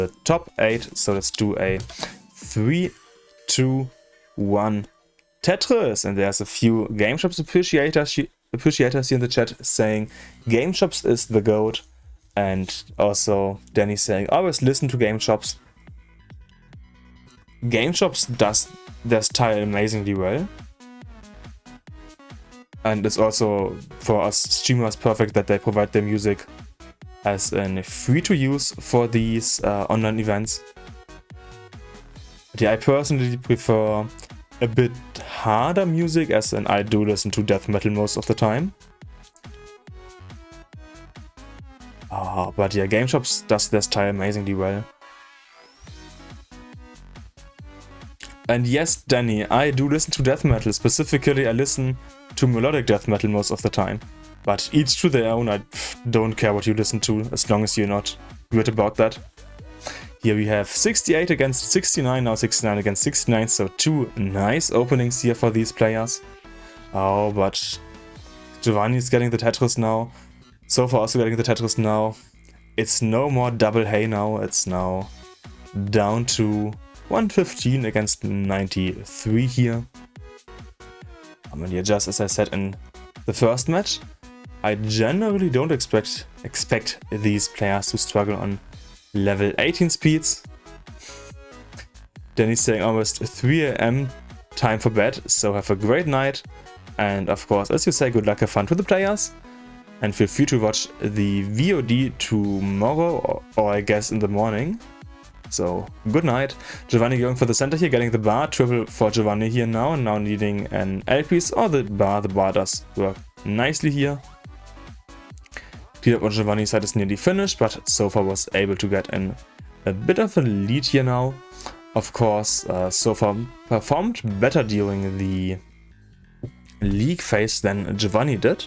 the top 8. So let's do a 3, 2, 1 Tetris. And there's a few Game Shops appreciators here in the chat saying Game Shops is the GOAT. And also Danny saying always listen to Game Shops. Game Shops does their style amazingly well. And it's also for us streamers perfect that they provide their music as a free to use for these online events. But yeah, I personally prefer a bit harder music, as in I do listen to death metal most of the time. But yeah, Game Shops does their style amazingly well. And yes, Danny, I do listen to death metal. Specifically, I listen to melodic death metal most of the time. But each to their own, I don't care what you listen to, as long as you're not weird about that. Here we have 68 against 69, now 69 against 69, so two nice openings here for these players. Oh, but Giovanni is getting the Tetris now. Sofa also getting the Tetris now. It's no more double hay now, it's now down to 115 against 93 here. And yeah, just as I said in the first match, I generally don't expect these players to struggle on level 18 speeds. Danny's saying almost 3 AM time for bed, so have a great night. And of course, as you say, good luck, have fun to the players. And feel free to watch the VOD tomorrow, or I guess in the morning. So, good night. Giovanni going for the center here, getting the bar. Triple for Giovanni here now needing an L piece or the bar. The bar does work nicely here. Clear up on Giovanni's side is nearly finished, but Sofa was able to get in a bit of a lead here now. Of course, Sofa performed better during the league phase than Giovanni did.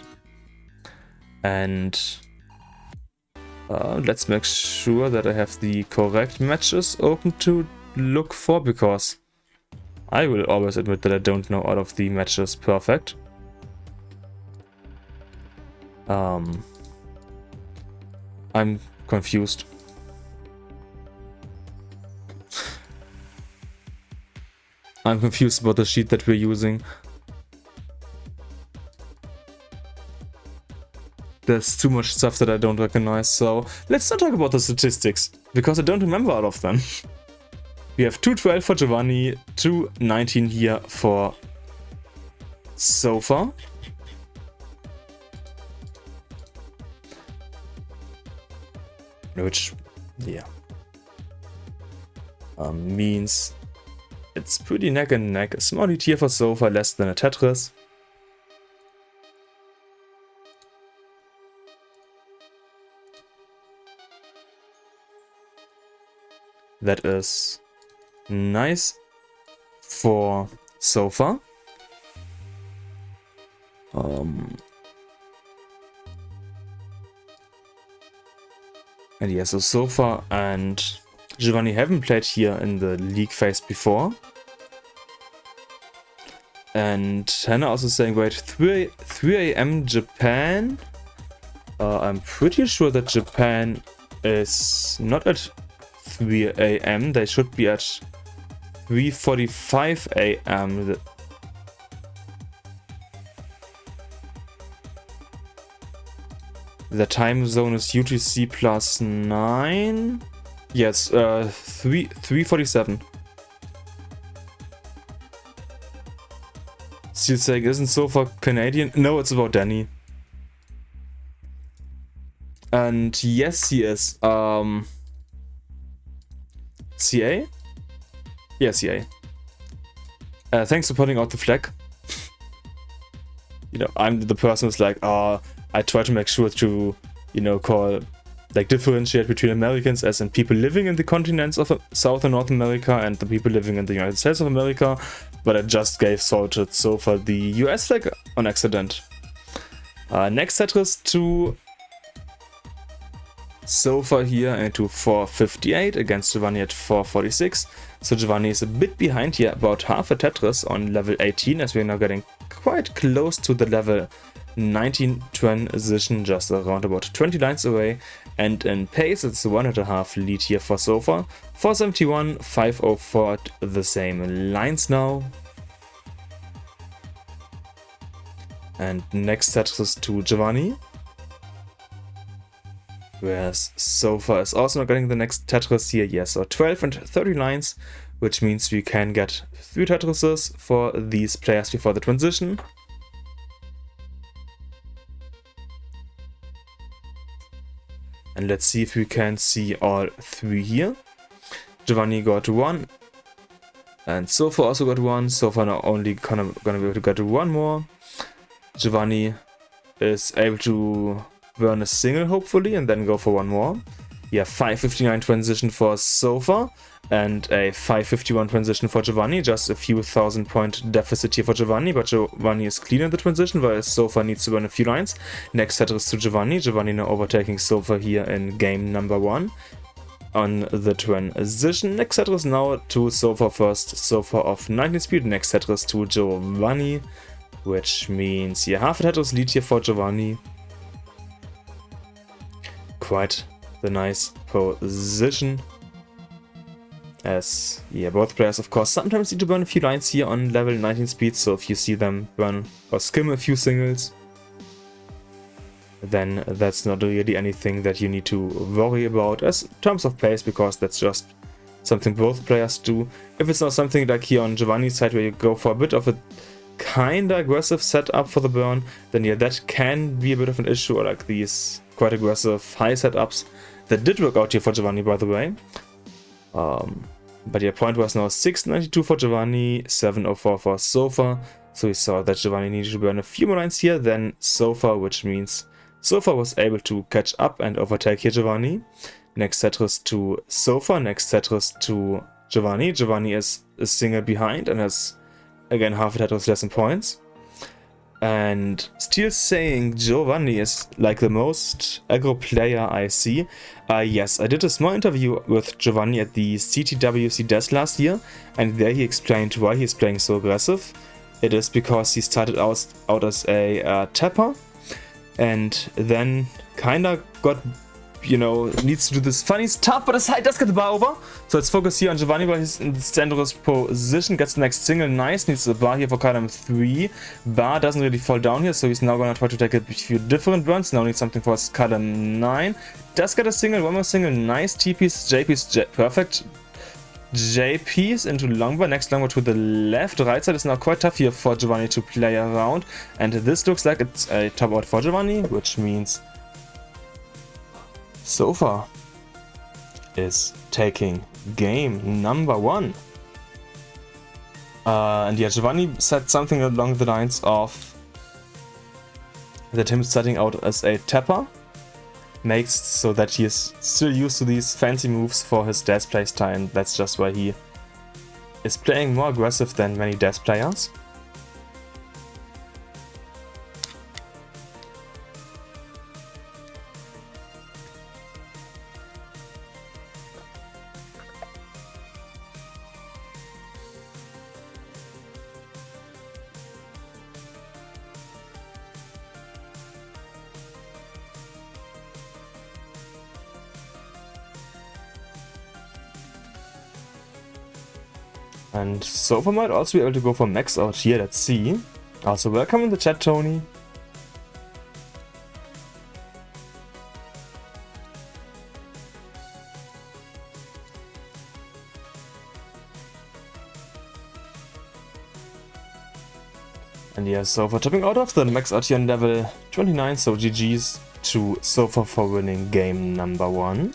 And let's make sure that I have the correct matches open to look for, because I will always admit that I don't know all of the matches perfect. I'm confused. I'm confused about the sheet that we're using. There's too much stuff that I don't recognize, so let's not talk about the statistics, because I don't remember all of them. We have 212 for Giovanni, 219 here for Sofa. Which, yeah, means it's pretty neck and neck. A small lead here for Sofa, less than a Tetris. That is nice for Sofa. And yeah, so Sofa and Giovanni haven't played here in the league phase before. And Hannah also saying, wait, 3 AM Japan? I'm pretty sure that Japan is not at 3 AM, they should be at 3:45 AM. The time zone is UTC +9. Yes, 3:47. Still saying, isn't Sofa Canadian? No, it's about Danny. And yes, he is. CA? Yeah, CA. Thanks for putting out the flag. You know, I'm the person who's like, I try to make sure to, you know, differentiate between Americans as in people living in the continents of South and North America and the people living in the United States of America, but I just gave SaltedSofa the US flag on accident. Next Tetris to Sofa here into 458 against Giovanni at 446. So Giovanni is a bit behind here, about half a Tetris on level 18, as we're now getting quite close to the level 19 transition, just around about 20 lines away. And in pace, it's a 1.5 lead here for Sofa. 471, 504 at the same lines now. And next Tetris to Giovanni. Whereas Sofa is also not getting the next Tetris here. Yes, so 12 and 30 lines, which means we can get 3 Tetrises for these players before the transition. And let's see if we can see all 3 here. Giovanni got 1. And Sofa also got 1. Sofa now only gonna be able to get 1 more. Giovanni is able to burn a single, hopefully, and then go for 1 more. Yeah, 559 transition for Sofa and a 551 transition for Giovanni. Just a few 1,000-point deficit here for Giovanni, but Giovanni is clean in the transition, while Sofa needs to burn a few lines. Next Tetris to Giovanni. Giovanni now overtaking Sofa here in game number 1 on the transition. Next Tetris now to Sofa first. Sofa of 19 speed. Next Tetris to Giovanni, which means, yeah, half a Tetris lead here for Giovanni. Quite the nice position. As, yeah, both players, of course, sometimes need to burn a few lines here on level 19 speed, so if you see them burn or skim a few singles, then that's not really anything that you need to worry about as in terms of pace, because that's just something both players do. If it's not something like here on Giovanni's side where you go for a bit of a kinda aggressive setup for the burn, then yeah, that can be a bit of an issue, or like these quite aggressive high setups that did work out here for Giovanni, by the way. But yeah, point was now 692 for Giovanni, 704 for Sofa. So we saw that Giovanni needed to burn a few more lines here than Sofa, which means Sofa was able to catch up and overtake here Giovanni. Next Tetris to Sofa, next Tetris to Giovanni. Giovanni is a single behind and has, again, half a Tetris less in points. And still saying Giovanni is like the most aggro player I see. Yes, I did a small interview with Giovanni at the CTWC Desk last year, and there he explained why he's playing so aggressive. It is because he started out as a tapper, and then kinda got, you know, needs to do this funny stuff, but his side does get the bar over. So let's focus here on Giovanni while he's in the dangerous position. Gets the next single, nice. Needs the bar here for column 3. Bar doesn't really fall down here, so he's now gonna try to take a few different burns. Now needs something for column 9. Does get a single, 1 more single, nice. T-piece, J-piece, perfect. J-piece into longbar, next longbar to the left. Right side is now quite tough here for Giovanni to play around. And this looks like it's a top out for Giovanni, which means Sofa is taking game number 1. And yeah, Giovanni said something along the lines of that him starting out as a tapper makes so that he is still used to these fancy moves for his desk playstyle, and that's just why he is playing more aggressive than many desk players. And Sofa might also be able to go for max out here, let's see. Also, welcome in the chat, Tony. And yeah, Sofa topping out of the max out here on level 29, so GG's to Sofa for winning game number 1.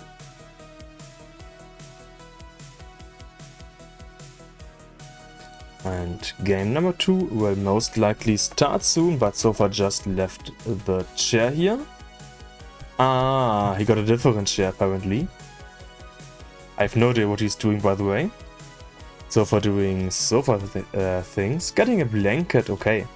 And game number 2 will most likely start soon, but Sofa just left the chair here. Ah, he got a different chair apparently. I have no idea what he's doing, by the way. Sofa doing Sofa things. Getting a blanket, okay.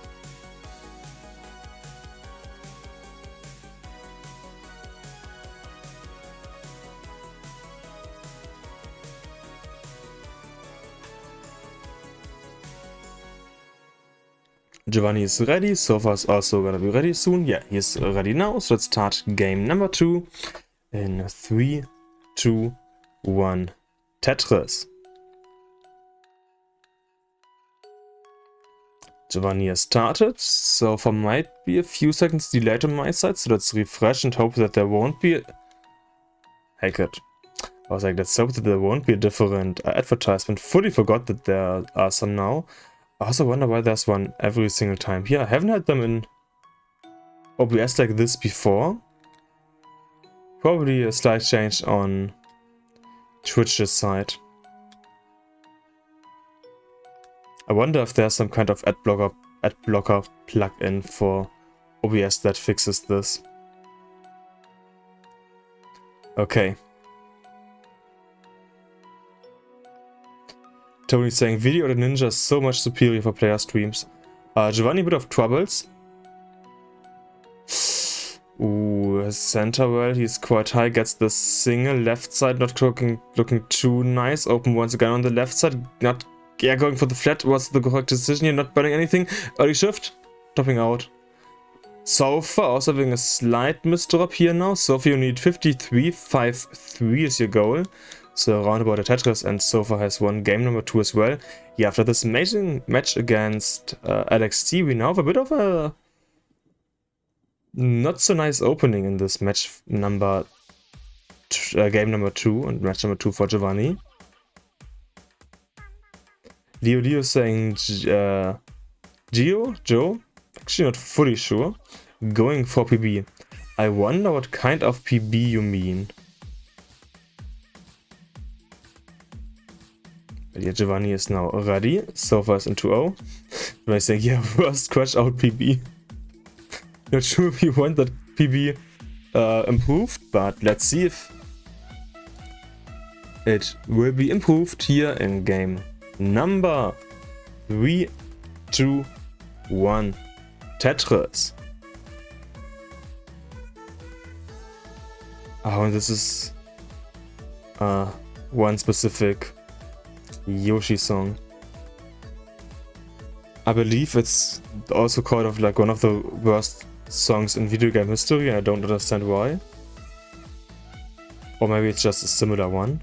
Giovanni is ready, Sofa is also gonna be ready soon. Yeah, he's ready now, so let's start game number 2. In 3, 2, 1. Tetris. Giovanni has started, so there might be a few seconds delayed on my side, so let's refresh and hope that there won't be... Heck it. I was like, let's hope that there won't be a different advertisement. Fully forgot that there are some now. I also wonder why there's one every single time here. I haven't had them in OBS like this before. Probably a slight change on Twitch's side. I wonder if there's some kind of ad blocker plugin for OBS that fixes this. Okay. Tony saying video the ninja is so much superior for player streams. Giovanni, a bit of troubles. Ooh, center well, he's quite high, gets the single left side, not looking too nice. Open once again on the left side, not going for the flat. What's the correct decision here? Not burning anything. Early shift, topping out. Sofa also having a slight misdrop here now. Sofa, you need 53, 5-3 is your goal. So around about a Tetris, and Sofa has won game number 2 as well. Yeah, after this amazing match against LXT, we now have a bit of a not so nice opening in this match number game number 2 and match number 2 for Giovanni. Leo saying Joe, actually not fully sure, going for PB. I wonder what kind of PB you mean. But yeah, Giovanni is now ready. Sofa is in 2-0. Giovanni saying, yeah, first crash out PB. Not sure if you want that PB improved, but let's see if it will be improved here in game number 3, 2, 1. Tetris. Oh, and this is one specific Yoshi song. I believe it's also called of like one of the worst songs in video game history, and I don't understand why. Or maybe it's just a similar one.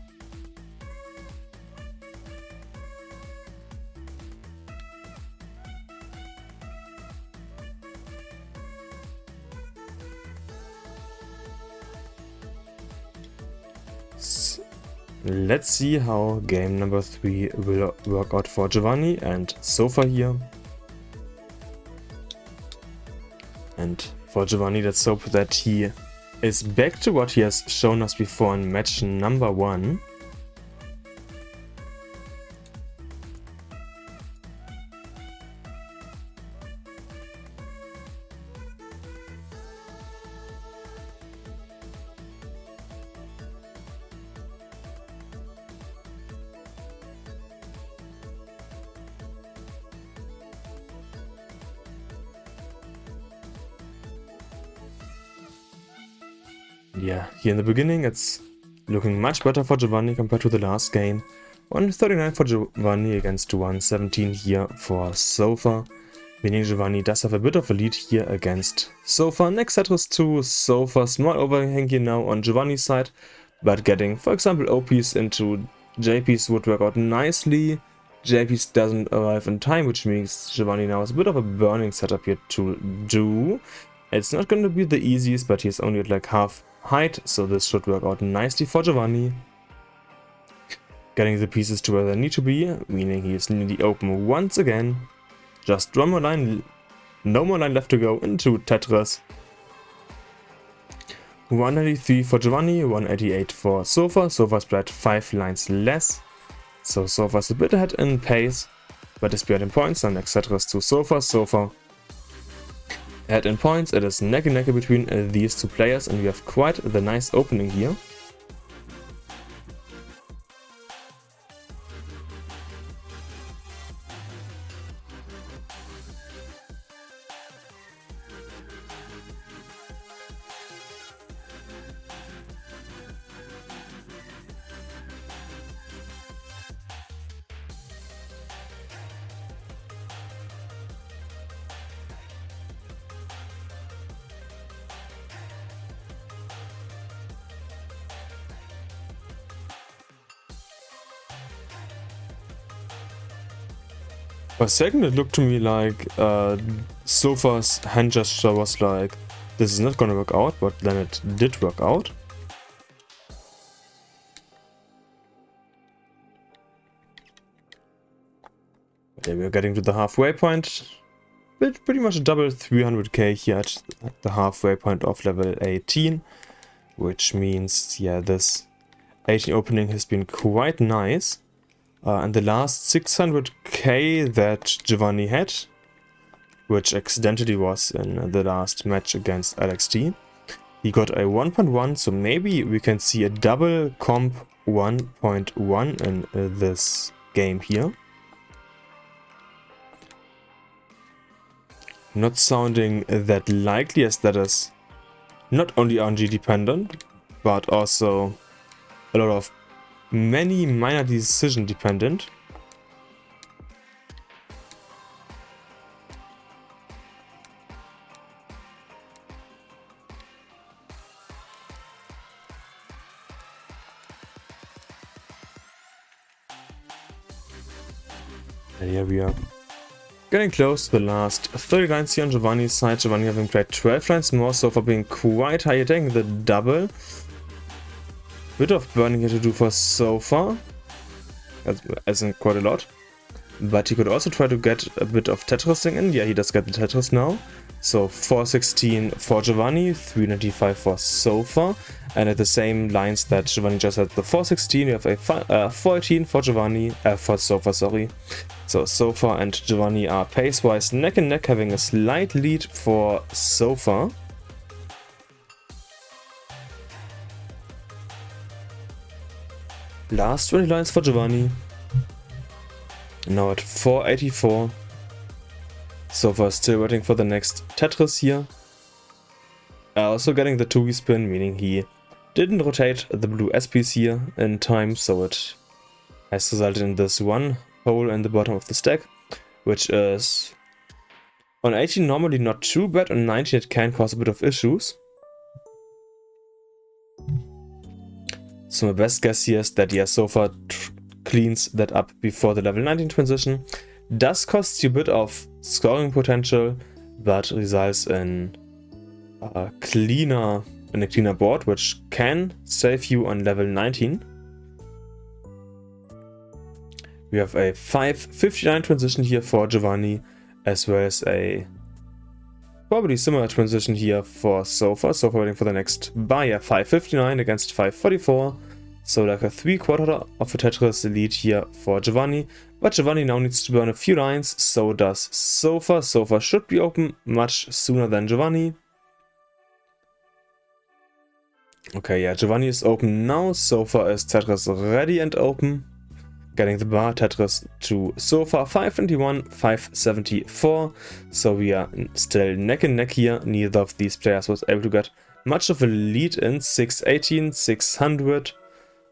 Let's see how game number 3 will work out for Giovanni and Sofa here. And for Giovanni, let's hope that he is back to what he has shown us before in match number 1. Yeah, here in the beginning it's looking much better for Giovanni compared to the last game. 139 for Giovanni against 117 here for Sofa. Meaning Giovanni does have a bit of a lead here against Sofa. Next Tetris 2, Sofa, small overhang here now on Giovanni's side. But getting, for example, OPs into JP's would work out nicely. JP's doesn't arrive in time, which means Giovanni now has a bit of a burning setup here to do. It's not going to be the easiest, but he's only at like half height, so this should work out nicely for Giovanni. Getting the pieces to where they need to be, meaning he is nearly open once again. Just one more line, no more line left to go into Tetris. 183 for Giovanni, 188 for Sofa. Sofa spread 5 lines less, so Sofa's a bit ahead in pace, but is behind in points. And next Tetris to Sofa. Sofa ahead in points. It is neck and neck between these two players, and we have quite the nice opening here. For a second it looked to me like Sofa's hand gesture was like, this is not gonna work out, but then it did work out. Okay, we're getting to the halfway point. Pretty much double 300k here at the halfway point of level 18. Which means, yeah, this 18 opening has been quite nice. And the last 600k that Giovanni had, which accidentally was in the last match against LXT, he got a 1.1, so maybe we can see a double comp 1.1 in this game here. Not sounding that likely, as that is not only RNG dependent, but also a lot of many minor decision dependent. And here we are. Getting close to the last 30 lines here on Giovanni's side. Giovanni having played 12 lines more, so far being quite high, taking the double. Bit of burning here to do for Sofa, as in quite a lot. But he could also try to get a bit of Tetrising in. Yeah, he does get the Tetris now. So 416 for Giovanni, 395 for Sofa. And at the same lines that Giovanni just had the 416, we have a 418 for Giovanni, for Sofa, sorry. So Sofa and Giovanni are pace-wise neck and neck, having a slight lead for Sofa. Last 20 lines for Giovanni. Now at 484. Sofa still waiting for the next Tetris here. Also getting the 2 spin, meaning he didn't rotate the blue SPs here in time, so it has resulted in this one hole in the bottom of the stack, which is on 18 normally not too bad, on 19 it can cause a bit of issues. So my best guess here is that, yeah, Sofa cleans that up before the level 19 transition. Does cost you a bit of scoring potential, but results in a cleaner board, which can save you on level 19. We have a 559 transition here for Giovanni, as well as a probably similar transition here for Sofa. Sofa waiting for the next bar, yeah, 559 against 544. So like a 3/4 of a Tetris lead here for Giovanni. But Giovanni now needs to burn a few lines, so does Sofa. Sofa should be open much sooner than Giovanni. Okay, yeah, Giovanni is open now. Sofa is Tetris ready and open. Getting the bar, Tetris to Sofa, 521, 574. So we are still neck and neck here. Neither of these players was able to get much of a lead in 618, 600.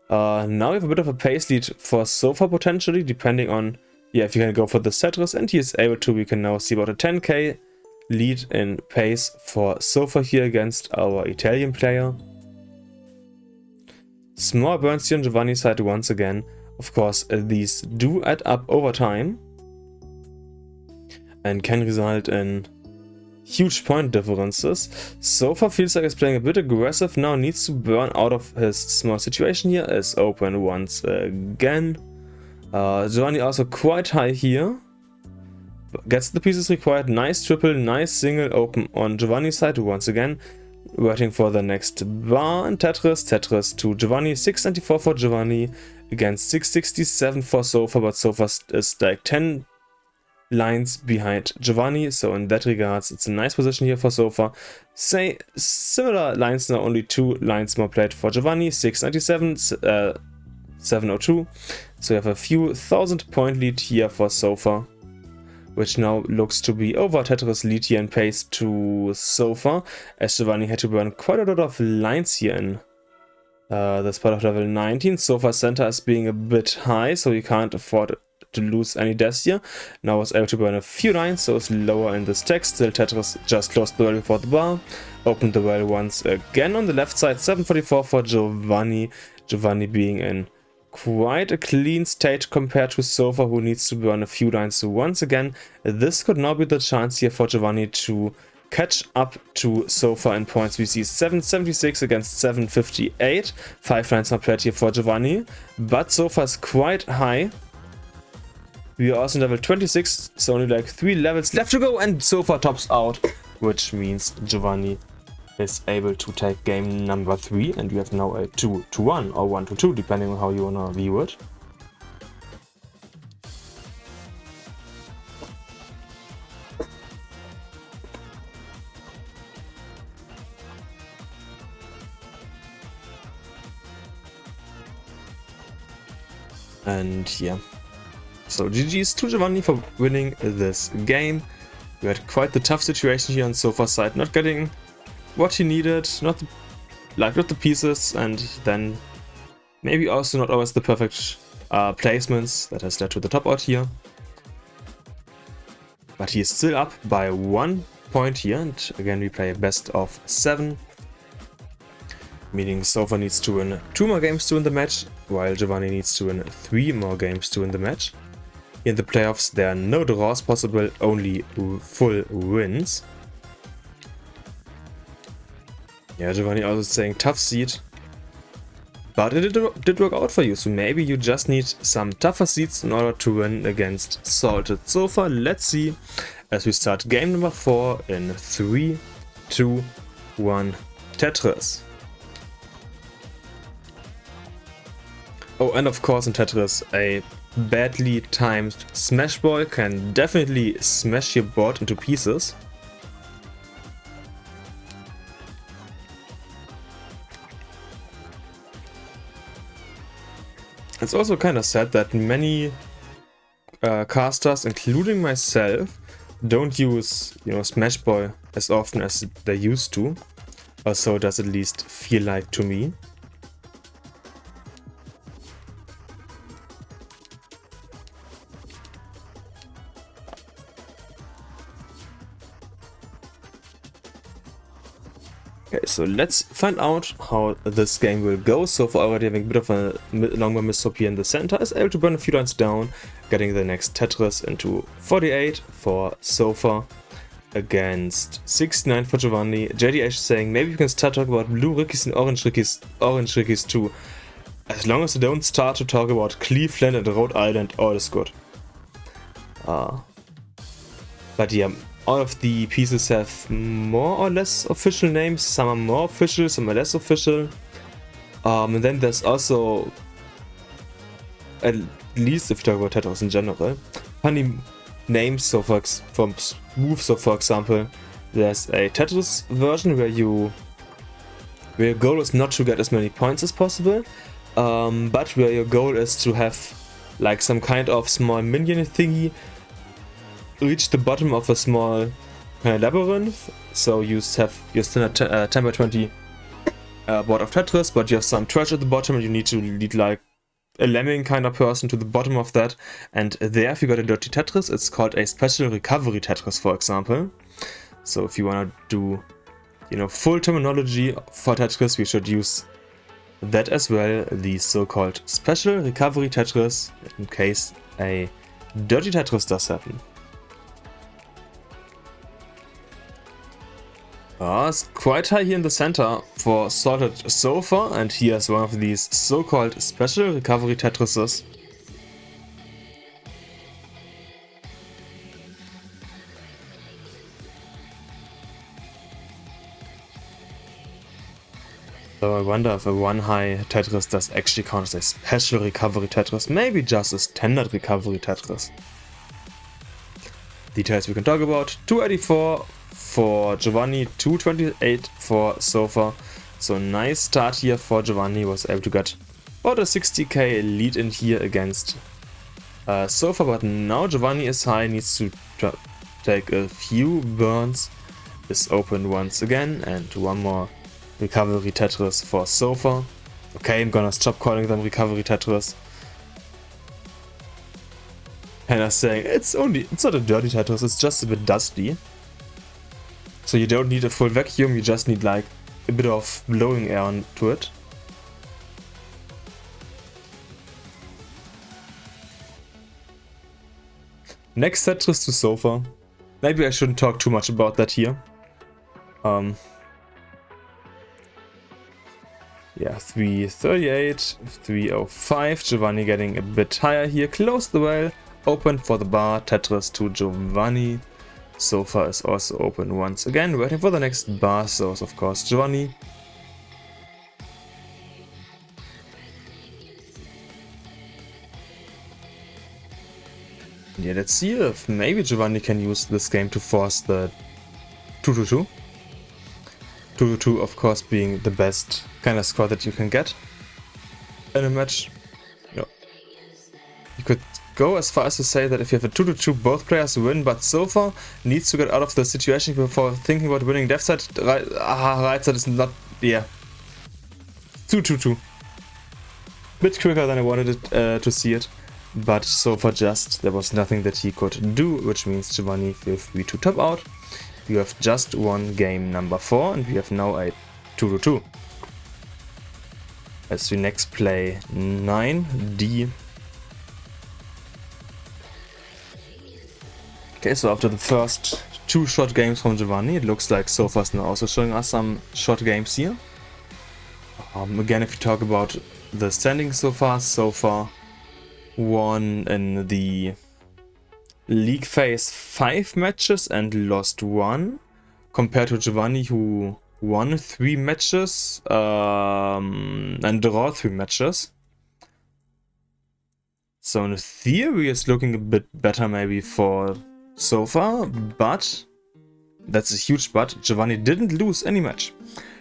Now we have a bit of a pace lead for Sofa potentially, depending on, yeah, if you can go for the Tetris, and he is able to. We can now see about a 10k lead in pace for Sofa here against our Italian player. Small burns here on Giovanni's side once again. Of course, these do add up over time and can result in huge point differences. Sofa feels like he's playing a bit aggressive now, needs to burn out of his small situation here, is open once again. Giovanni also quite high here. Gets the pieces required, nice triple, nice single open on Giovanni's side once again. Waiting for the next bar and Tetris to Giovanni, 694 for Giovanni against 667 for Sofa, but Sofa is like 10 lines behind Giovanni, so in that regards it's a nice position here for Sofa. Say similar lines now, only 2 lines more played for Giovanni, 697, 702, so you have a few 1000 point lead here for Sofa, which now looks to be over Tetris lead here in pace to Sofa, as Giovanni had to burn quite a lot of lines here in this part of level 19. Sofa center is being a bit high, so you can't afford to lose any deaths here. Now was able to burn a few lines, so it's lower in the stack. Still Tetris just closed the well before the bar. Opened the well once again on the left side, 744 for Giovanni. Giovanni being in quite a clean stage compared to Sofa, who needs to burn a few lines. So once again, this could now be the chance here for Giovanni to catch up to Sofa in points. We see 776 against 758. 5 lines are played here for Giovanni, but Sofa is quite high. We are also in level 26, so only like 3 levels left to go, and Sofa tops out, which means Giovanni is able to take game number 3, and we have now a 2-1 or 1-2, depending on how you wanna view it. And yeah, so GG's to Giovanni for winning this game. We had quite the tough situation here on Sofa's side, not getting what he needed, not the pieces, and then maybe also not always the perfect placements that has led to the top out here. But he is still up by 1 point here, and again we play a best of 7. Meaning Sofa needs to win 2 more games to win the match, while Giovanni needs to win 3 more games to win the match. In the playoffs there are no draws possible, only full wins. Yeah, Giovanni also saying tough seed, but it did work out for you, so maybe you just need some tougher seeds in order to win against SaltedSofa. Let's see as we start game number 4 in 3, 2, 1, Tetris. Oh, and of course in Tetris, a badly timed smash ball can definitely smash your board into pieces. It's also kind of sad that many casters, including myself, don't use, smash ball as often as they used to, or so does at least feel like to me. Okay, so let's find out how this game will go. So for already having a bit of a longer misstep here in the center, is able to burn a few lines down, getting the next Tetris into 48 for Sofa against 69 for Giovanni. JDH saying maybe we can start talking about blue rickeys and orange rickeys too. As long as they don't start to talk about Cleveland and Rhode Island, all is good. But yeah, all of the pieces have more or less official names. Some are more official, some are less official. And then there's also, at least if you talk about Tetris in general, funny names. So for moves, so for example, there's a Tetris version where your goal is not to get as many points as possible, but where your goal is to have like some kind of small minion thingy reach the bottom of a small labyrinth. So you have your standard 10 by 20 board of Tetris, but you have some trash at the bottom and you need to lead like a lemming kind of person to the bottom of that. And there, if you got a dirty Tetris, it's called a special recovery Tetris, for example. So if you want to do, full terminology for Tetris, we should use that as well, the so-called special recovery Tetris, in case a dirty Tetris does happen. It's quite high here in the center for SaltedSofa, and here's one of these so-called special recovery Tetrises. So I wonder if a one-high Tetris does actually count as a special recovery Tetris, maybe just a standard recovery Tetris. Details we can talk about: 284 for Giovanni, 228 for Sofa. So nice start here for Giovanni, was able to get about a 60k lead in here against Sofa, but now Giovanni is high, needs to take a few burns. Is open once again, and one more recovery Tetris for Sofa. Okay, I'm gonna stop calling them recovery Tetris. And I'm saying it's not a dirty Tetris, it's just a bit dusty. So you don't need a full vacuum, you just need like a bit of blowing air onto it. Next Tetris to Sofa. Maybe I shouldn't talk too much about that here. Yeah, 338, 305. Giovanni getting a bit higher here. Close the well. Open for the bar. Tetris to Giovanni. Sofa is also open once again. Waiting for the next bar source, of course, Giovanni. Yeah, let's see if maybe Giovanni can use this game to force the 2-2-2. 2-2-2, of course, being the best kind of score that you can get in a match. No. You could go as far as to say that if you have a 2-2-2, both players win, but Sofa needs to get out of the situation before thinking about winning left side. Right side is not... yeah. 2-2-2. Bit quicker than I wanted it to see it. But Sofa just, there was nothing that he could do, which means Giovanni feel free to top out. You have just won game number 4 and we have now a 2-2. As we next play 9D. Okay, so after the first 2 short games from Giovanni, it looks like Sofa's now also showing us some short games here. Again, if you talk about the standings so far, Sofa won in the league phase 5 matches and lost 1, compared to Giovanni, who won 3 matches and draw 3 matches. So in theory it's looking a bit better maybe for Sofa, but that's a huge but. Giovanni didn't lose any match.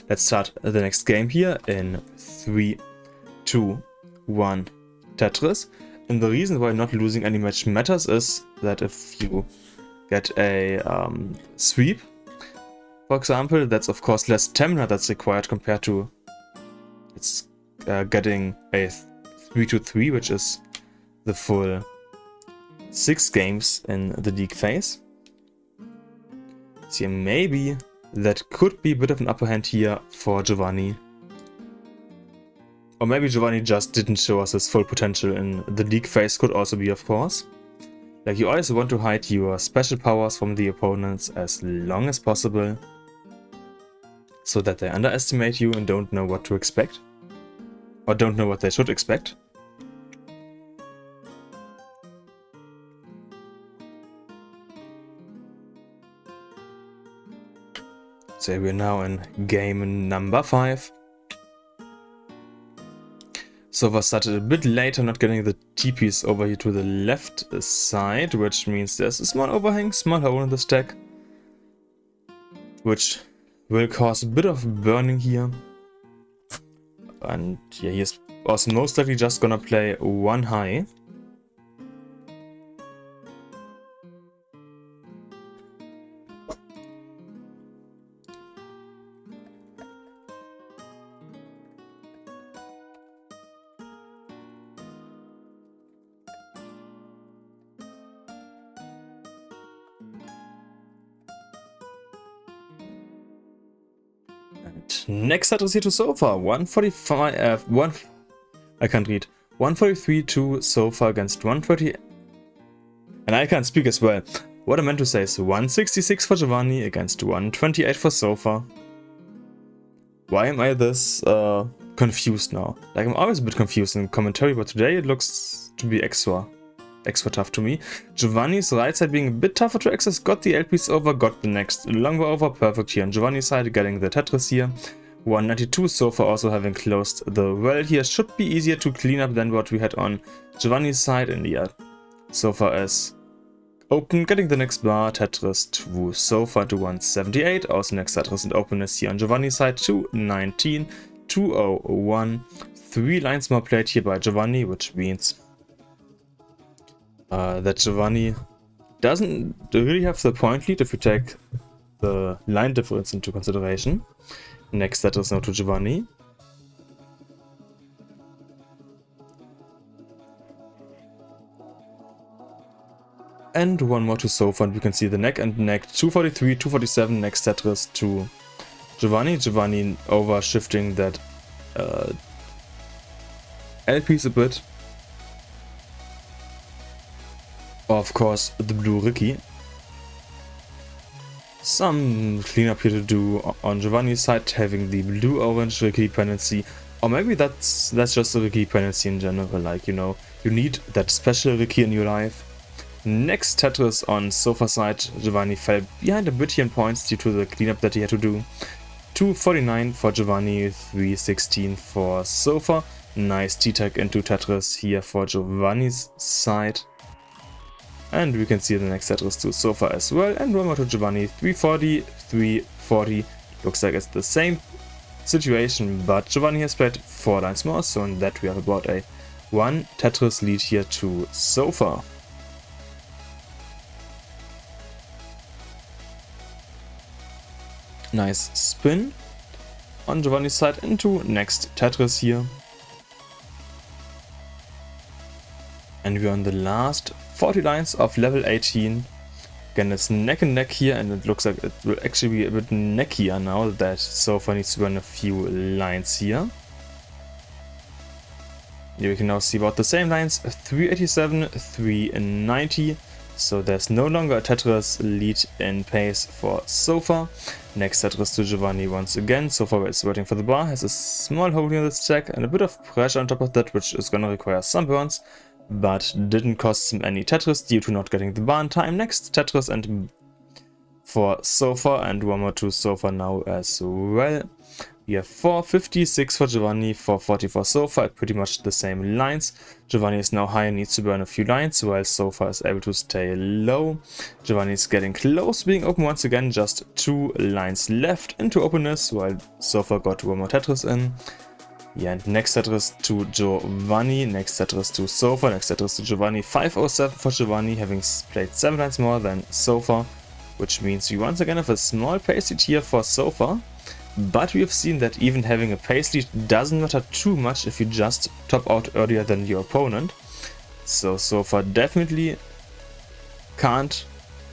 Let's start the next game here in 3, 2, 1, Tetris. And the reason why not losing any match matters is that if you get a sweep, for example, that's of course less stamina that's required compared to it's getting a 3-3, which is the full 6 games in the league phase. So maybe that could be a bit of an upper hand here for Giovanni. Or maybe Giovanni just didn't show us his full potential in the league phase, could also be, of course. Like, you always want to hide your special powers from the opponents as long as possible, so that they underestimate you and don't know what to expect. Or don't know what they should expect. So we're now in game number 5. Sofa started a bit later, not getting the TPs over here to the left side, which means there's a small overhang, small hole in the stack, which will cause a bit of burning here. And yeah, he's also most likely just gonna play 1 high. Next Tetris here to Sofa, 145, I can't read, 143 to Sofa against 130, and I can't speak as well. What I meant to say is 166 for Giovanni against 128 for Sofa. Why am I this confused now? Like, I'm always a bit confused in commentary, but today it looks to be extra tough to me. Giovanni's right side being a bit tougher to access, got the LPs over, got the next longer over, perfect here on Giovanni's side, getting the Tetris here. 192, Sofa also having closed the well here, should be easier to clean up than what we had on Giovanni's side, and yeah, Sofa is open, getting the next bar, Tetris to Sofa to 178, also next Tetris and openness here on Giovanni's side, 219, 201, 3 lines more played here by Giovanni, which means that Giovanni doesn't really have the point lead if you take the line difference into consideration. Next Tetris now to Giovanni. And one more to Sofa, and we can see the neck and neck. 243, 247, next Tetris to Giovanni. Giovanni over shifting that LPs a bit. Of course, the blue Ricky. Some cleanup here to do on Giovanni's side, having the blue-orange Ricky dependency. Or maybe that's just a Ricky dependency in general, like, you know, you need that special Ricky in your life. Next Tetris on Sofa side, Giovanni fell behind a bit here in points due to the cleanup that he had to do. 249 for Giovanni, 316 for Sofa. Nice T-tag into Tetris here for Giovanni's side. And we can see the next Tetris to Sofa as well. And one more to Giovanni, 340, 340. Looks like it's the same situation, but Giovanni has played 4 lines more, so in that we have about a 1 Tetris lead here to Sofa. Nice spin on Giovanni's side into next Tetris here. And we're on the last 40 lines of level 18. Again, it's neck and neck here, and it looks like it will actually be a bit neckier now that Sofa needs to burn a few lines here. Here we can now see about the same lines, 387, 390. So there's no longer a Tetris lead in pace for Sofa. Next Tetris to Giovanni once again. Sofa is waiting for the bar, has a small hole in the stack and a bit of pressure on top of that, which is gonna require some burns, but didn't cost him any Tetris due to not getting the bar in time. Next Tetris and for Sofa, and one more to Sofa now as well. We have 456 for Giovanni, 440 for Sofa, at pretty much the same lines. Giovanni is now high and needs to burn a few lines, while Sofa is able to stay low. Giovanni is getting close, being open once again, just 2 lines left into openness, while Sofa got 1 more Tetris in. Yeah, and next Tetris to Giovanni, next Tetris to Sofa, next Tetris to Giovanni, 507 for Giovanni, having played 7 lines more than Sofa, which means we once again have a small pace lead here for Sofa. But we have seen that even having a pace lead doesn't matter too much if you just top out earlier than your opponent. So Sofa definitely can't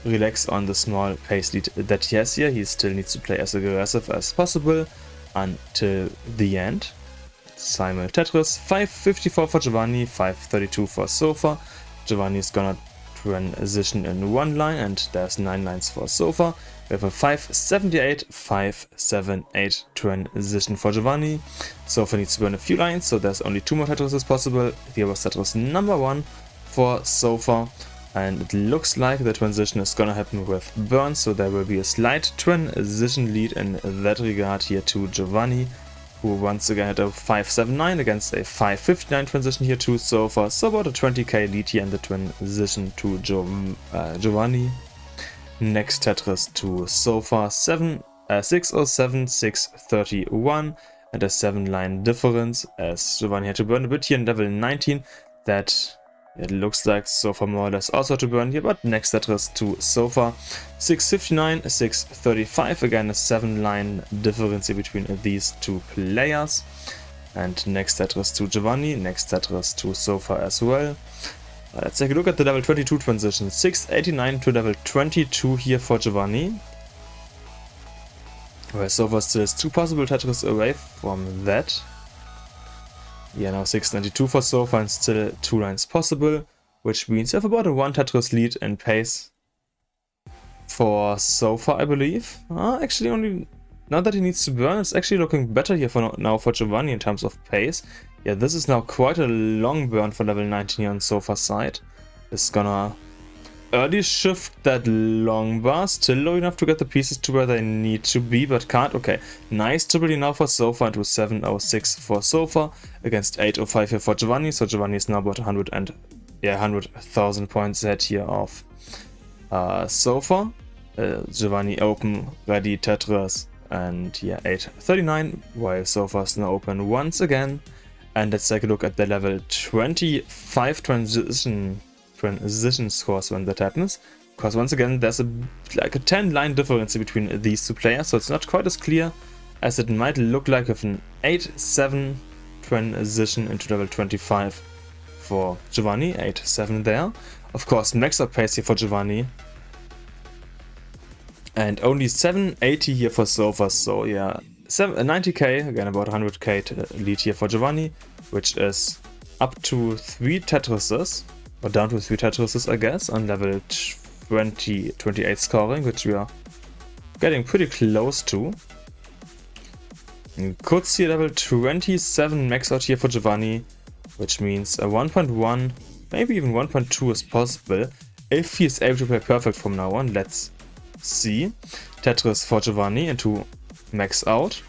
relax on the small pace lead that he has here. He still needs to play as aggressive as possible until the end. Simul Tetris, 554 for Giovanni, 532 for Sofa. Giovanni is gonna transition in 1 line, and there's 9 lines for Sofa. We have a 578, 578 transition for Giovanni. Sofa needs to burn a few lines, so there's only 2 more Tetrises possible. Here was Tetris number 1 for Sofa, and it looks like the transition is gonna happen with burn, so there will be a slight transition lead in that regard here to Giovanni, who once again had a 579 against a 559 transition here to Sofa, so about a 20k lead here in the transition to Giovanni. Next Tetris to Sofa, 607, 631, and a 7 line difference, as Giovanni had to burn a bit here in level 19. That it looks like Sofa more or less also to burn here, but next Tetris to Sofa, 659, 635, again a 7 line difference here between these 2 players. And next Tetris to Giovanni, next Tetris to Sofa as well. Let's take a look at the level 22 transition. 689 to level 22 here for Giovanni. Where Sofa still has 2 possible Tetris away from that. Yeah, now 692 for Sofa and still 2 lines possible, which means you have about a 1 Tetris lead in pace for Sofa, I believe. Actually, only now that he needs to burn, it's actually looking better here for now for Giovanni in terms of pace. Yeah, this is now quite a long burn for level 19 here on Sofa's side. It's gonna early shift that long bar, still low enough to get the pieces to where they need to be, but can't. Okay, nice triple now for Sofa into 706 for Sofa against 805 here for Giovanni. So Giovanni is now about 100,000 points ahead here of Sofa. Giovanni open, ready, Tetris, and yeah, 839, while Sofa is now open once again. And let's take a look at the level 25 transition scores when that happens. Because once again, there's like a 10 line difference between these 2 players, so it's not quite as clear as it might look like with an 8-7 transition into level 25 for Giovanni. 8-7 there. Of course, max up pace here for Giovanni. And only 780 here for Sofa, so yeah. 90k, again about 100k lead here for Giovanni, which is up to 3 Tetrises, or down to 3 Tetrises, I guess, on level 28 scoring, which we are getting pretty close to. You could see a level 27 max out here for Giovanni, which means a 1.1, maybe even 1.2 is possible if he is able to play perfect from now on. Let's see. Tetris for Giovanni into max out.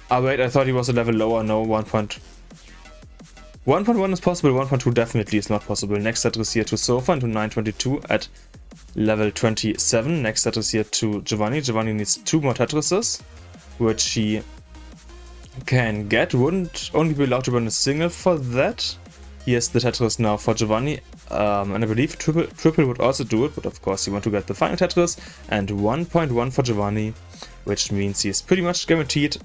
Ah wait, I thought he was a level lower. No, 1.1 is possible, 1.2 definitely is not possible. Next Tetris here to Sofa into 922 at level 27. Next Tetris here to Giovanni. Giovanni needs 2 more Tetrises, which he can get. Wouldn't only be allowed to run a single for that. Here's the Tetris now for Giovanni, and I believe triple would also do it, but of course you want to get the final Tetris, and 1.1 for Giovanni, which means he's pretty much guaranteed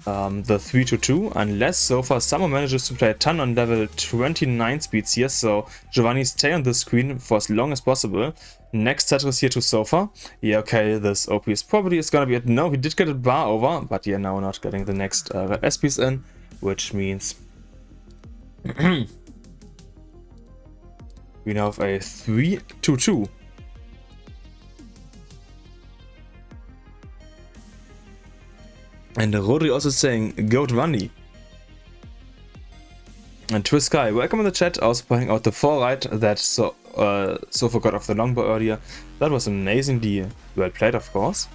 the 3-2, unless Sofa somehow manages to play a ton on level 29 speeds here, so Giovanni stay on the screen for as long as possible. Next Tetris here to Sofa. Yeah, okay, this OP is probably gonna be it. No, he did get a bar over, but yeah, now not getting the next red SPs in, which means we now have a 3-2. And Rodri also saying, go Giovanni. And Twist Sky, welcome in the chat, also pointing out the 4 right that Sofa got off the longbow earlier. That was amazingly well played, of course.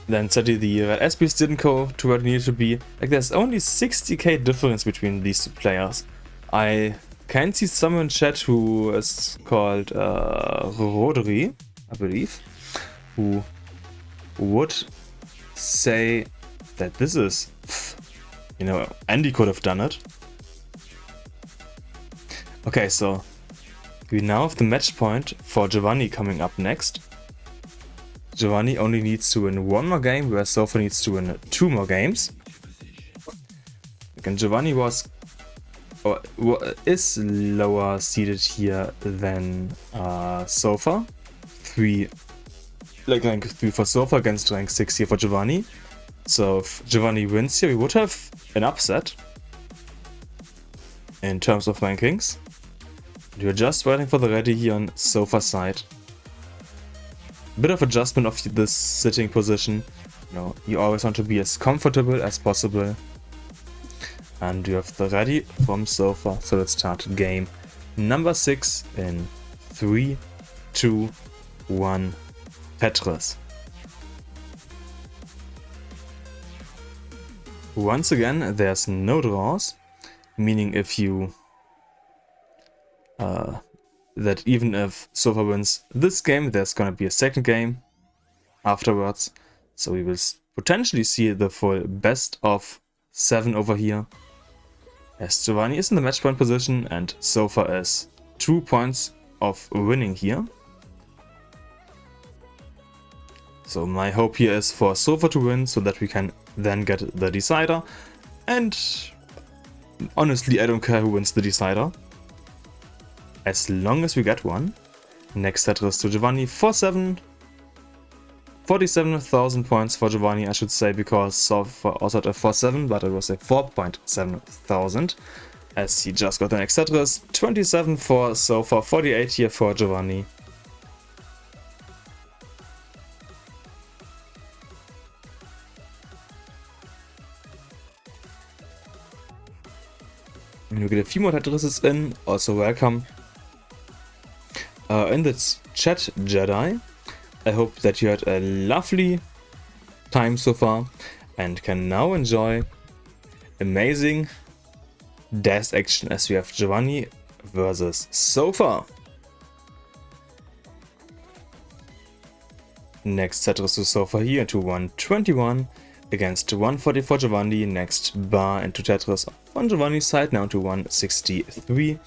Then sadly the red SPs didn't go to where it needed to be. Like, there's only 60k difference between these two players. I can see someone in chat who is called Rodri, I believe, who would say that this is, you know, Andy could have done it. Okay, so we now have the match point for Giovanni coming up next. Giovanni only needs to win 1 more game, where Sofa needs to win 2 more games. Again, Giovanni was or is lower seeded here than Sofa. Rank 3 for Sofa against rank 6 here for Giovanni. So if Giovanni wins here, we would have an upset in terms of rankings. We're just waiting for the ready here on Sofa side. Bit of adjustment of this sitting position. You know, you always want to be as comfortable as possible. And you have the ready from Sofa. So let's start game number 6 in 3, 2, 1, Tetris. Once again, there's no draws, meaning if you that even if Sofa wins this game, there's gonna be a second game afterwards. So we will potentially see the full best of 7 over here. As Giovanni is in the match point position and Sofa is 2 points of winning here. So my hope here is for Sofa to win so that we can then get the decider. And honestly, I don't care who wins the decider, as long as we get one. Next Tetris to Giovanni, 47,000 points for Giovanni, I should say, because Sofa also had a 4.7, but it was a 4.7 thousand. As he just got the next Tetris, 27 for Sofa, 48 here for Giovanni. And we get a few more Tetrises in, also welcome. In the chat, Jedi, I hope that you had a lovely time so far and can now enjoy amazing dash action as we have Giovanni versus Sofa. Next Tetris to Sofa here into 121 against 140 for Giovanni. Next bar into Tetris on Giovanni's side now to 163.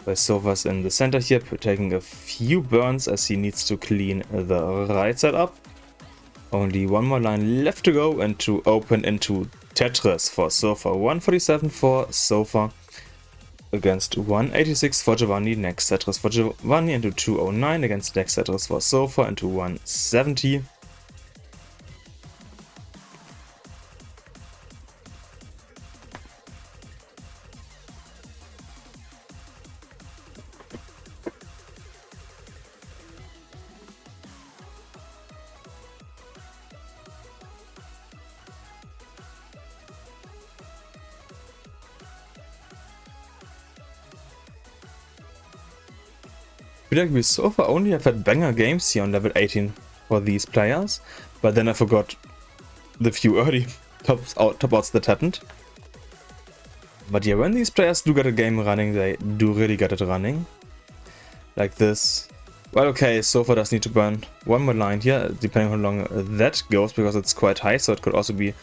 Where Sofa's in the center here, taking a few burns as he needs to clean the right side up. Only one more line left to go and to open into Tetris for Sofa. 147 for Sofa against 186 for Giovanni. Next Tetris for Giovanni into 209 against next Tetris for Sofa into 170. feel like we so far only have had banger games here on level 18 for these players, but then I forgot the few early top outs that happened. But yeah, when these players do get a game running, they do really get it running. Like this. Well, okay, Sofa does need to burn one more line here, depending on how long that goes, because it's quite high, so it could also be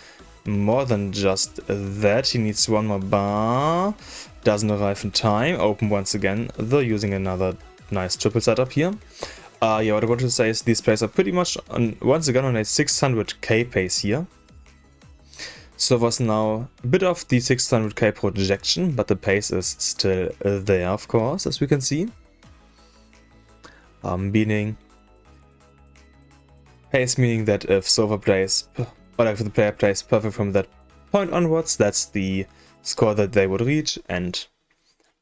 more than just that. He needs one more bar. Doesn't arrive in time. Open once again, though using another nice triple setup here. Yeah, what I wanted to say is these players are pretty much once again on a 600k pace here. So was now a bit of the 600k projection, but the pace is still there, of course, as we can see. Meaning pace, meaning that if Sofa plays, or if the player plays perfect from that point onwards, that's the score that they would reach, and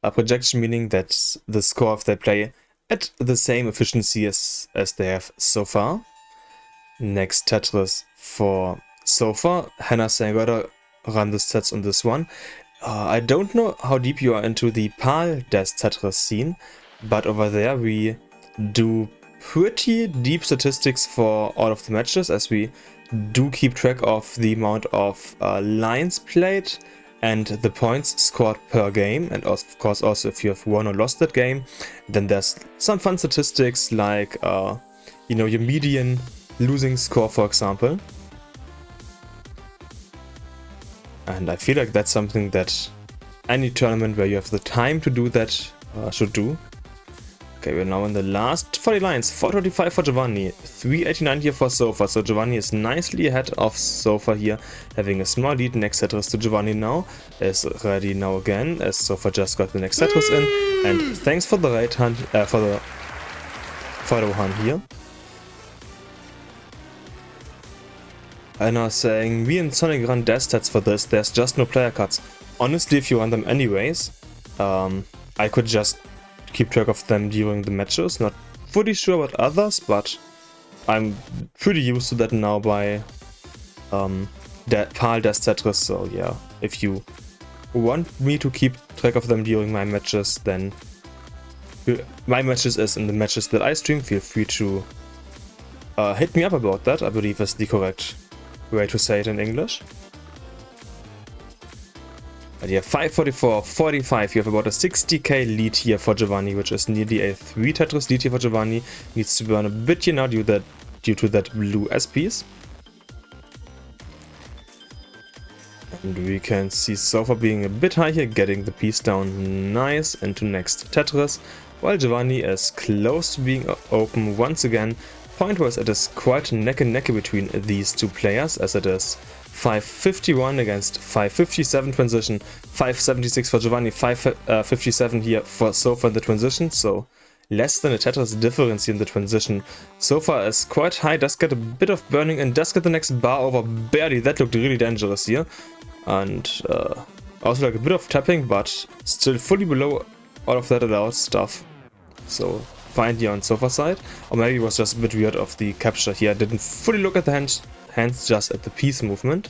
a projection, meaning that the score if they play at the same efficiency as they have so far. Next Tetris for Sofa. Hannah saying, gotta run the sets on this one. I don't know how deep you are into the PAL Des Tetris scene, but over there we do pretty deep statistics for all of the matches, as we do keep track of the amount of lines played and the points scored per game, and of course also if you have won or lost that game. Then there's some fun statistics like you know, your median losing score, for example. And I feel like that's something that any tournament where you have the time to do that should do. Okay, we're now in the last 40 lines. 425 for Giovanni, 389 here for Sofa. So Giovanni is nicely ahead of Sofa here, having a small lead. Next Tetris to Giovanni now is ready now again, as Sofa just got the next Tetris in. And thanks for the right hand, for the follow hand here. And I was saying, me and Sonic run death stats for this, there's just no player cuts. Honestly, if you run them anyways, I could just keep track of them during the matches. Not fully sure about others, but I'm pretty used to that now by PAL Des Tetris. So yeah, if you want me to keep track of them during my matches, then my matches is in the matches that I stream, feel free to hit me up about that. I believe is the correct way to say it in English. But yeah, 544, 45, you have about a 60k lead here for Giovanni, which is nearly a 3 Tetris lead here for Giovanni. Needs to burn a bit here now due to that blue S piece. And we can see Sofa being a bit high here, getting the piece down nice into next Tetris, while Giovanni is close to being open once again. Point-wise, it is quite neck and neck between these two players, as it is 551 against 557 transition, 576 for Giovanni, 557 here for Sofa in the transition, so less than a Tetris difference here in the transition. Sofa is quite high, does get a bit of burning and does get the next bar over barely. That looked really dangerous here. And also like a bit of tapping, but still fully below all of that allowed stuff. So fine here on Sofa side. Or maybe it was just a bit weird of the capture here. I didn't fully look at the hands, just at the piece movement.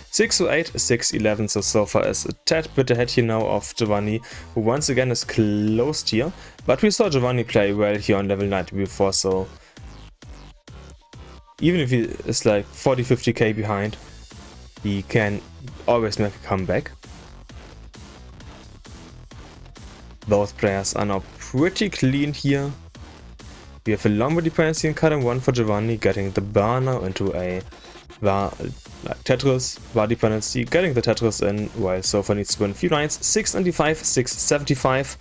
608, 611, so Sofa is a tad bit ahead here now of Giovanni, who once again is closed here. But we saw Giovanni play well here on level 90 before, so even if he is like 40-50k behind, he can always make a comeback. Both players are now pretty clean here. We have a long dependency in cutting one for Giovanni, getting the bar now into a bar, like Tetris, bar dependency, getting the Tetris in, while Sofa needs to win a few lines, 695, 675.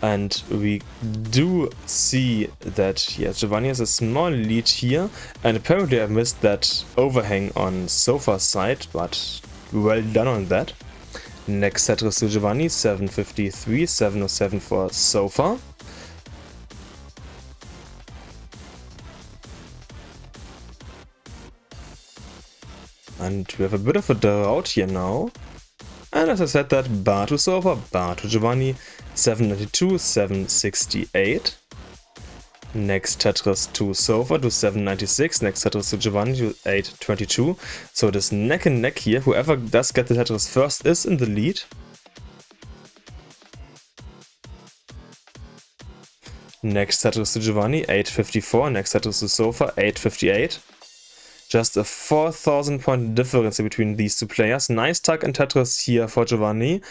And we do see that, yeah, Giovanni has a small lead here, and apparently I missed that overhang on Sofa's side, but well done on that. Next Tetris to Giovanni, 753, 707 for Sofa. And we have a bit of a drought here now. And as I said that, bar to Sofa, bar to Giovanni, 792, 768. Next Tetris to Sofa to 796, next Tetris to Giovanni to 822. So it is neck and neck here. Whoever does get the Tetris first is in the lead. Next Tetris to Giovanni, 854. Next Tetris to Sofa, 858. Just a 4,000 point difference between these two players. Nice tuck in Tetris here for Giovanni.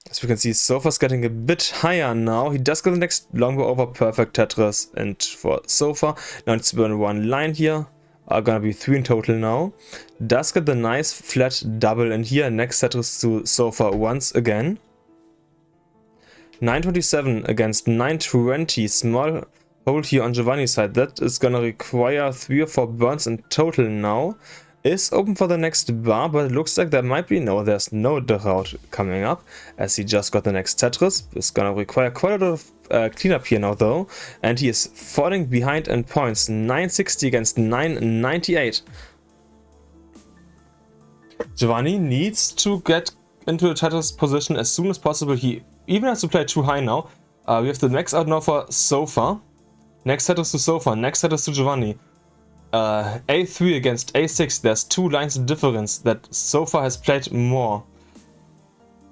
As we can see, Sofa's getting a bit higher now. He does get the next longbow over, perfect Tetris. And for Sofa, now needs to burn one line here. Are gonna be 3 in total now. Does get the nice flat double in here. Next Tetris to Sofa once again. 927 against 920. Small hold here on Giovanni's side. That is gonna require 3 or 4 burns in total now. Is open for the next bar, but it looks like there might be no, there's no route coming up, as he just got the next Tetris. It's gonna require quite a lot of cleanup here now though, and he is falling behind in points. 960 against 998. Giovanni needs to get into the Tetris position as soon as possible. He even has to play too high now. We have the max out now for Sofa. Next Tetris to Sofa, next Tetris to Giovanni. A3 against A6, there's 2 lines of difference that Sofa has played more.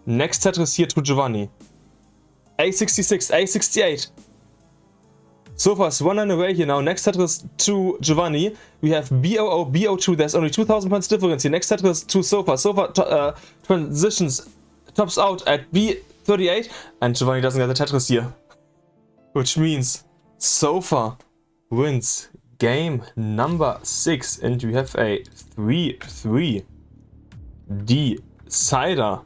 Next Tetris here to Giovanni. A66, A68. Sofa's 1 line away here now. Next Tetris to Giovanni. We have BOO, BO2, there's only 2,000 points difference here. Next Tetris to Sofa. Sofa transitions, tops out at B38, and Giovanni doesn't get the Tetris here. Which means Sofa wins game number 6, and we have a 3-3 decider.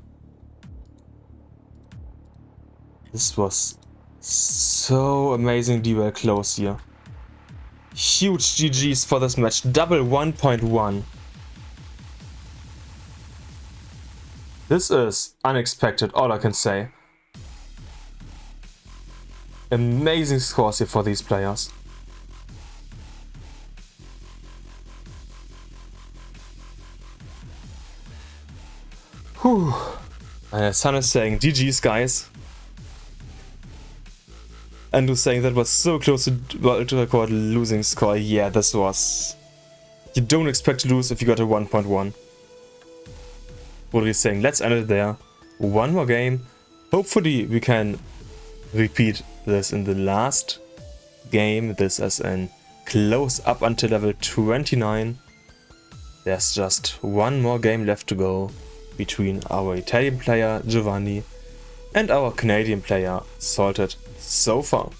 This was so amazingly well close here. Huge GG's for this match. Double 1.1. This is unexpected, all I can say. Amazing scores here for these players. Whew. And Sun is saying GG's, guys. And who's saying that was so close to world record losing score. Yeah, this was... You don't expect to lose if you got a 1.1. What are you saying? Let's end it there. One more game. Hopefully we can repeat this in the last game. This as in close up until level 29. There's just one more game left to go between our Italian player Giovanni and our Canadian player SaltedSofa.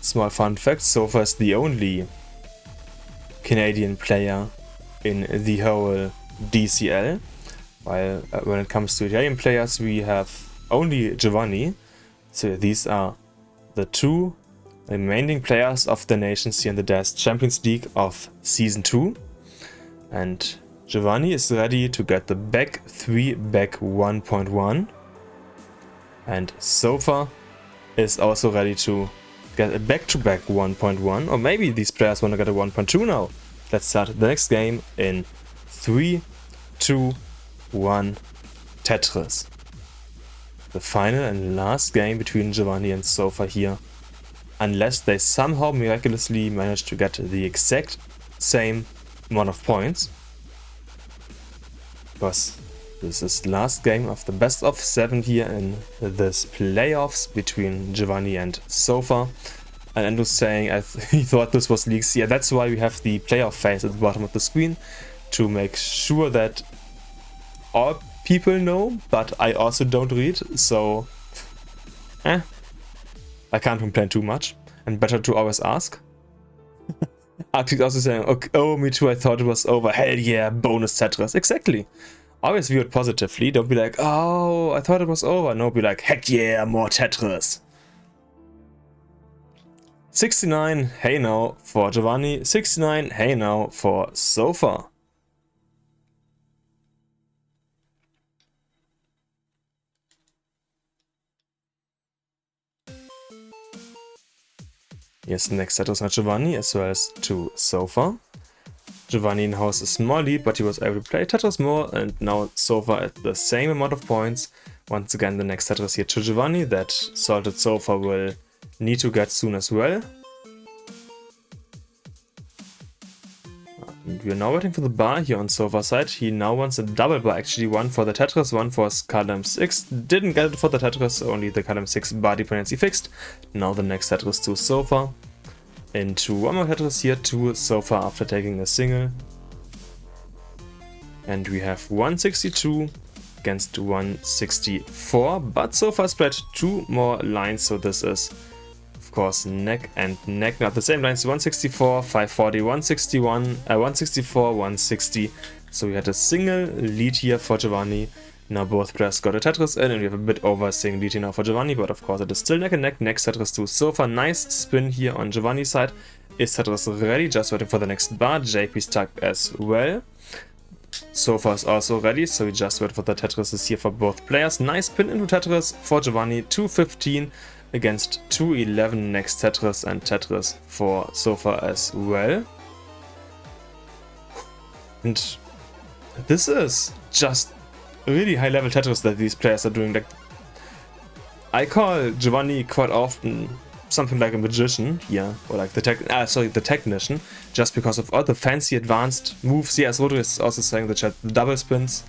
Small fun fact, Sofa is the only Canadian player in the whole DCL, while when it comes to Italian players we have only Giovanni. So these are the 2 remaining players of the nations here in the DAS Champions League of Season 2. And Giovanni is ready to get the back 3 back 1.1. And Sofa is also ready to get a back-to-back 1.1. Or maybe these players want to get a 1.2 now. Let's start the next game in 3, 2, 1, Tetris. The final and last game between Giovanni and Sofa here. Unless they somehow miraculously manage to get the exact same amount of points. Because this is the last game of the best of 7 here in this playoffs between Giovanni and Sofa. And Andrew's saying he thought this was leaks. Yeah, that's why we have the playoff phase at the bottom of the screen, to make sure that all people know, but I also don't read, so I can't complain too much, and better to always ask. Arctic also saying, okay, oh, me too, I thought it was over. Hell yeah, bonus Tetris. Exactly. Always view it positively. Don't be like, oh, I thought it was over. No, be like, heck yeah, more Tetris. 69, hey now for Giovanni. 69, hey now for Sofa. Here's the next Tetris on Giovanni as well as to Sofa. Giovanni in house a small lead, but he was able to play Tetris more, and now Sofa at the same amount of points. Once again, the next Tetris here to Giovanni that SaltedSofa will need to get soon as well. And we are now waiting for the bar here on Sofa side. He now wants a double bar, actually, one for the Tetris, one for column 6. Didn't get it for the Tetris, only the column 6 bar dependency fixed. Now the next Tetris to Sofa. Into one more Tetris here to Sofa after taking a single. And we have 162 against 164, but Sofa spread 2 more lines, so this is of course neck and neck, not the same lines. 164, 540, 161, 164, 160. So we had a single lead here for Giovanni. Now both players got a Tetris in, and we have a bit over a single lead here now for Giovanni, but of course it is still neck and neck. Next Tetris to Sofa. Nice spin here on Giovanni's side. Is Tetris ready? Just waiting for the next bar. JP stuck as well. Sofa is also ready, so we just wait for the Tetris here for both players. Nice pin into Tetris for Giovanni. 215 against 211 next Tetris, and Tetris for Sofa as well. And this is just really high level Tetris that these players are doing. Like, I call Giovanni quite often something like a magician here, or like the technician, just because of all the fancy advanced moves. Yes, Rodri is also saying the chat, the double spins.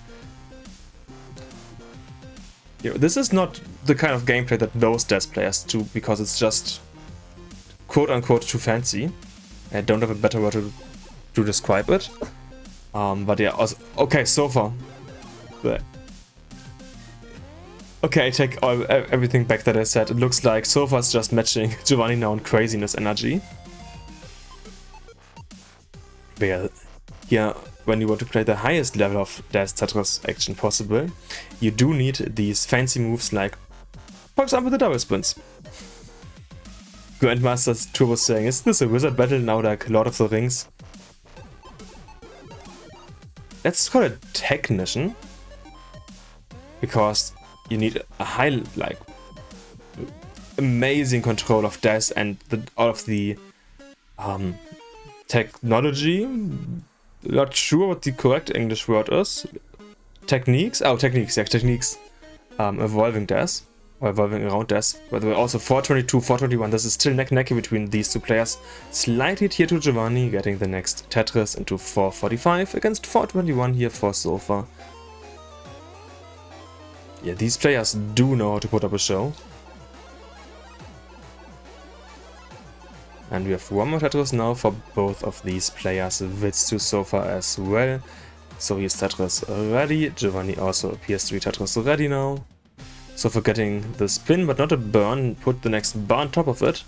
You know, this is not the kind of gameplay that those DES players do, because it's just quote unquote too fancy. I don't have a better word to describe it. But yeah, also, okay, Sofa. Okay, I take everything back that I said. It looks like Sofa's just matching Giovanni now in craziness energy. But yeah, here, when you want to play the highest level of DES Tetris action possible, you do need these fancy moves like, for example, the double spins. Grandmaster's Turbo saying, is this a wizard battle now like Lord of the Rings? Let's call it technician, because you need a high, like, amazing control of DES and all of the technology. Not sure what the correct English word is. Techniques? Oh, techniques, yeah, techniques. Evolving DES, or evolving around DES. By the way, also 422, 421, this is still neck-necky between these two players. Slight hit here to Giovanni, getting the next Tetris into 445 against 421 here for Sofa. Yeah, these players do know how to put up a show. And we have one more Tetris now for both of these players. Wits to Sofa as well. So here's Tetris ready. Giovanni also appears to be Tetris ready now. Sofa getting the spin, but not a burn. Put the next bar on top of it.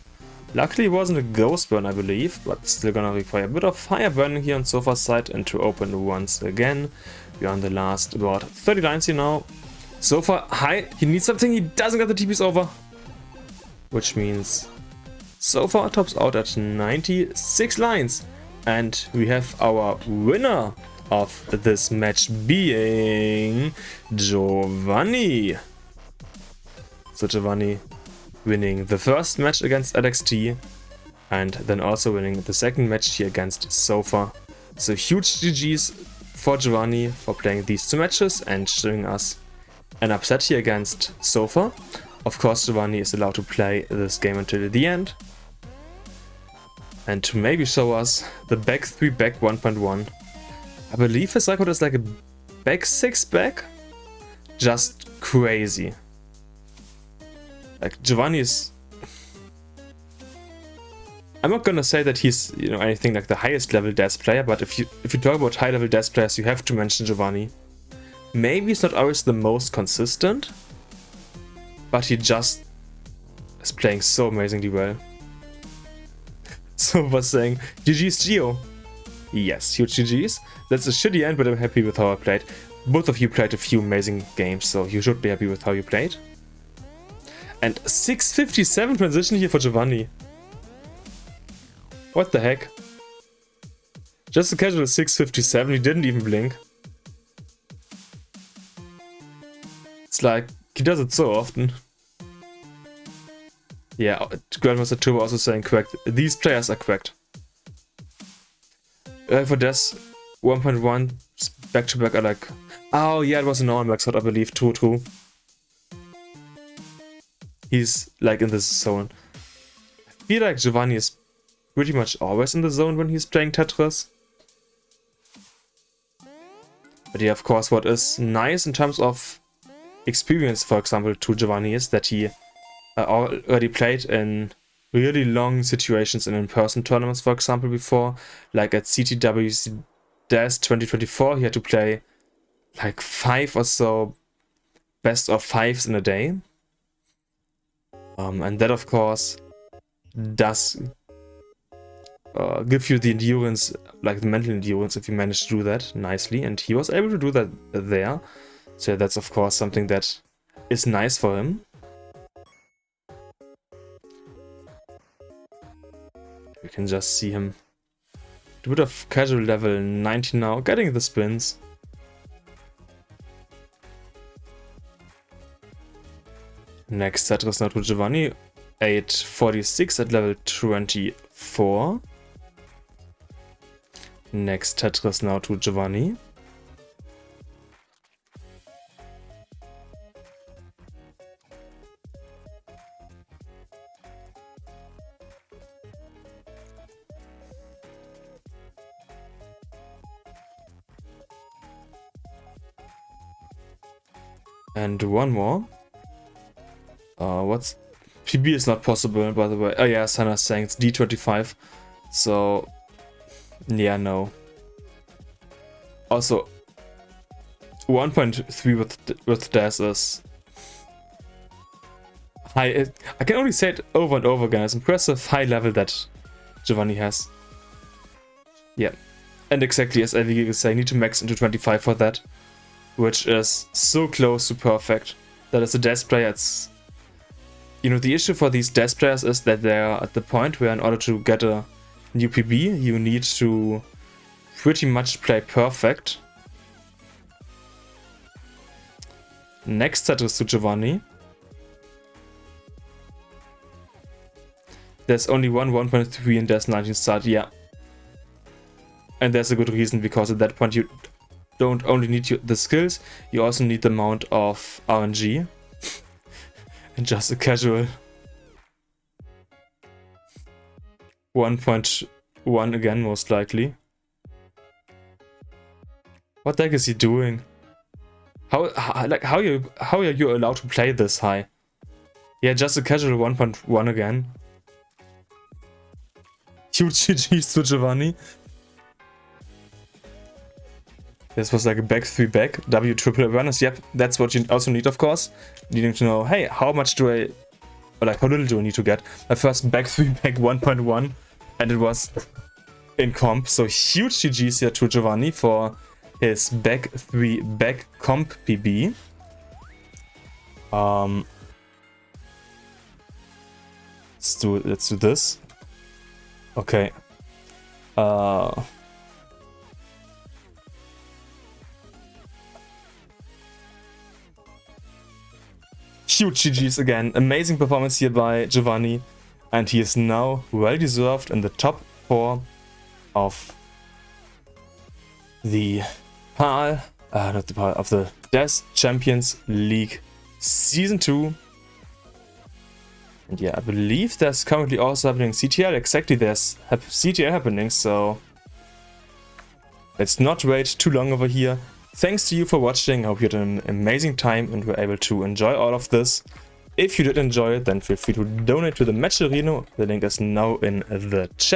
Luckily it wasn't a ghost burn, I believe, but still gonna require a bit of fire burning here on Sofa's side. And to open once again. We're on the last about 30 lines here now. Sofa high, he needs something, he doesn't get the TPs over. Which means Sofa tops out at 96 lines. And we have our winner of this match being Giovanni. So Giovanni winning the first match against LXT, and then also winning the second match here against Sofa. So huge GG's for Giovanni for playing these two matches and showing us an upset here against Sofa. Of course, Giovanni is allowed to play this game until the end. And to maybe show us the back 3 back 1.1. I believe his record is like a back 6 back. Just crazy. Like, Giovanni is... I'm not gonna say that he's, you know, anything like the highest level DES player, but if you talk about high level DES players, you have to mention Giovanni. Maybe he's not always the most consistent, but he just is playing so amazingly well. So was saying, GG's Gio. Yes, huge GG's. That's a shitty end, but I'm happy with how I played. Both of you played a few amazing games, so you should be happy with how you played. And 657 transition here for Giovanni. What the heck? Just a casual 657, he didn't even blink. It's like, he does it so often. Yeah, Grandmaster Turbo also saying correct. These players are correct. For this 1.1 back to back, I like. Oh yeah, it was a normal back shot, I believe. True. He's like in this zone. I feel like Giovanni is pretty much always in the zone when he's playing Tetris. But yeah, of course, what is nice in terms of experience, for example, to Giovanni is that he already played in really long situations in in-person tournaments, for example, before. Like at CTW DAS 2024, he had to play like 5 or so best of 5s in a day. And that, of course, does give you the endurance, like the mental endurance, if you manage to do that nicely. And he was able to do that there. So that's, of course, something that is nice for him. You can just see him do a bit of casual level 90 now, getting the spins. Next set is now to Giovanni, 846 at level 24. Next Tetris now to Giovanni. And one more. What's... PB is not possible, by the way. Oh yeah, Sana's saying it's D25. So... yeah, no. Also... 1.3 with DAS is... high. I can only say it over and over again. It's impressive high level that Giovanni has. Yeah. And exactly as LVG is saying, need to max into 25 for that. Which is so close to perfect. That as a DAS player, it's... you know, the issue for these DAS players is that they're at the point where in order to get a new PB, you need to pretty much play perfect. Next set is to Giovanni. There's only one 1.3 in DAS 19 start, yeah. And there's a good reason, because at that point you don't only need the skills, you also need the amount of RNG. And just a casual 1.1 again, most likely. What the heck is he doing? How are you allowed to play this high? Yeah, just a casual 1.1 again. Huge GG's to Giovanni. This was like a back 3 back, W triple awareness. Yep, that's what you also need, of course. Needing to know, hey, how much do I, or like how little do I need to get? My first back 3 back 1.1, and it was in comp. So huge GG's here to Giovanni for his back 3 back comp PB. Let's do this. Okay. Huge GG's again. Amazing performance here by Giovanni. And he is now well deserved in the top 4 of the PAL, not the PAL, of the DAS Champions League Season 2. And yeah, I believe there's currently also happening CTL. Exactly, there's CTL happening, so let's not wait too long over here. Thanks to you for watching. I hope you had an amazing time and were able to enjoy all of this. If you did enjoy it, then feel free to donate to the match arena. The link is now in the chat.